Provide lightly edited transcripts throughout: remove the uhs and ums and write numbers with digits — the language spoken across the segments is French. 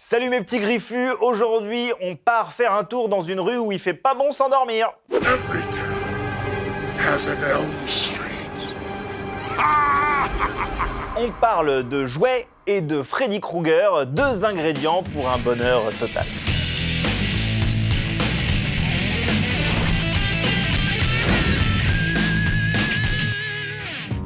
Salut mes petits griffus, aujourd'hui on part faire un tour dans une rue où il fait pas bon s'endormir. Every town has an Elm Street. On parle de jouets et de Freddy Krueger, deux ingrédients pour un bonheur total.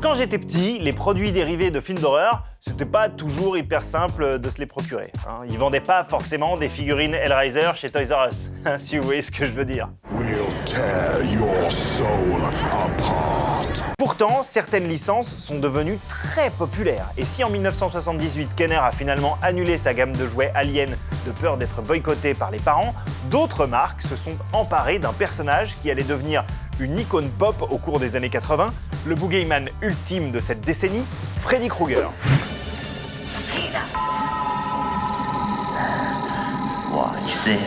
Quand j'étais petit, les produits dérivés de films d'horreur, c'était pas toujours hyper simple de se les procurer. Ils vendaient pas forcément des figurines Hellraiser chez Toys R Us, si vous voyez ce que je veux dire. We'll tear your soul apart. Pourtant, certaines licences sont devenues très populaires. Et si en 1978, Kenner a finalement annulé sa gamme de jouets Alien de peur d'être boycotté par les parents, d'autres marques se sont emparées d'un personnage qui allait devenir une icône pop au cours des années 80, le boogeyman ultime de cette décennie, Freddy Krueger. Watch this.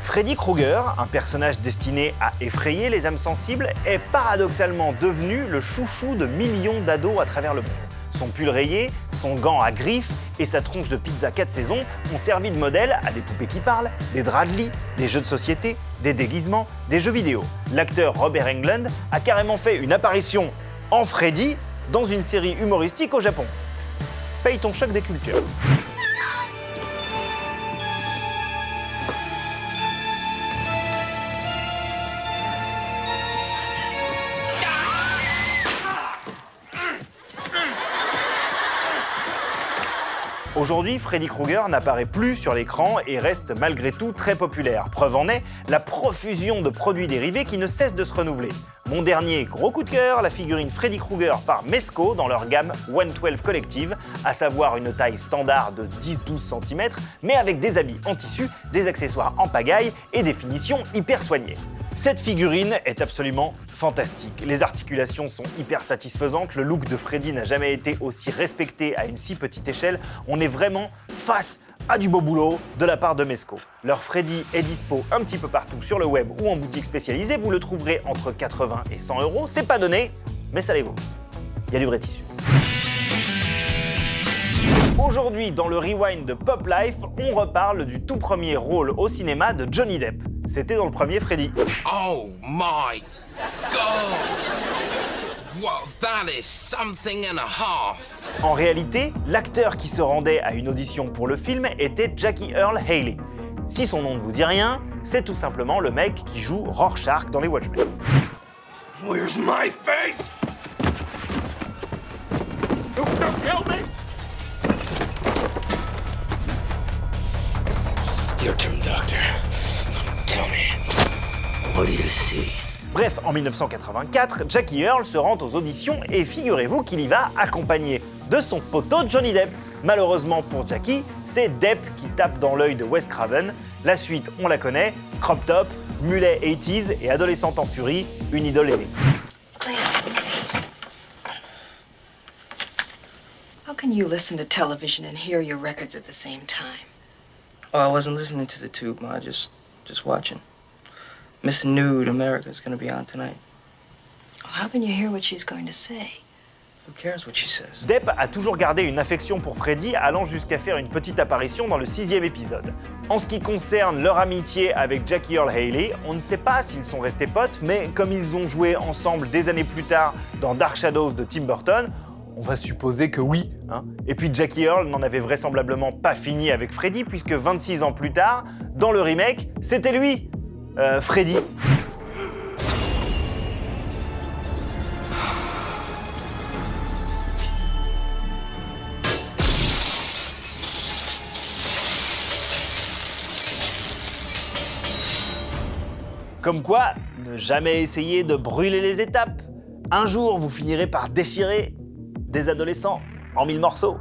Freddy Krueger, un personnage destiné à effrayer les âmes sensibles, est paradoxalement devenu le chouchou de millions d'ados à travers le monde. Son pull rayé, son gant à griffes et sa tronche de pizza 4 saisons ont servi de modèle à des poupées qui parlent, des draps de lit, des jeux de société, des déguisements, des jeux vidéo. L'acteur Robert Englund a carrément fait une apparition en Freddy dans une série humoristique au Japon. Paye ton choc des cultures. Aujourd'hui, Freddy Krueger n'apparaît plus sur l'écran et reste malgré tout très populaire. Preuve en est, la profusion de produits dérivés qui ne cesse de se renouveler. Mon dernier gros coup de cœur, la figurine Freddy Krueger par Mezco dans leur gamme 112 Collective, à savoir une taille standard de 10-12 cm, mais avec des habits en tissu, des accessoires en pagaille et des finitions hyper soignées. Cette figurine est absolument fantastique. Les articulations sont hyper satisfaisantes, le look de Freddy n'a jamais été aussi respecté à une si petite échelle. On est vraiment face à du beau boulot de la part de Mezco. Leur Freddy est dispo un petit peu partout sur le web ou en boutique spécialisée. Vous le trouverez entre 80 et 100 €. C'est pas donné, mais ça les vaut. Il y a du vrai tissu. Aujourd'hui, dans le Rewind de Pop Life, on reparle du tout premier rôle au cinéma de Johnny Depp. C'était dans le premier Freddy. Oh my God! Well, that is something and a half. En réalité, l'acteur qui se rendait à une audition pour le film était Jackie Earle Haley. Si son nom ne vous dit rien, c'est tout simplement le mec qui joue Rorschach dans les Watchmen. Where's my face? Help me! Your turn, Doctor. Tell me, what do you see? Bref, en 1984, Jackie Earle se rend aux auditions et figurez-vous qu'il y va accompagné de son poteau Johnny Depp. Malheureusement pour Jackie, c'est Depp qui tape dans l'œil de Wes Craven. La suite, on la connaît, crop top, mulet 80s et adolescente en furie, une idole aimée. How can you listen to television and hear your records at the same time? Oh, I wasn't listening to the tube, Ma. Just watching. Miss Nude America's gonna be on tonight. Well, how can you hear what she's going to say? Who cares what she says? Depp a toujours gardé une affection pour Freddy, allant jusqu'à faire une petite apparition dans le 6e épisode. En ce qui concerne leur amitié avec Jackie Earle Haley, on ne sait pas s'ils sont restés potes, mais comme ils ont joué ensemble des années plus tard dans Dark Shadows de Tim Burton, on va supposer que oui. Et puis Jackie Earle n'en avait vraisemblablement pas fini avec Freddy, puisque 26 ans plus tard, dans le remake, c'était lui, Freddy. Comme quoi, ne jamais essayer de brûler les étapes. Un jour, vous finirez par déchirer des adolescents en 1000 morceaux.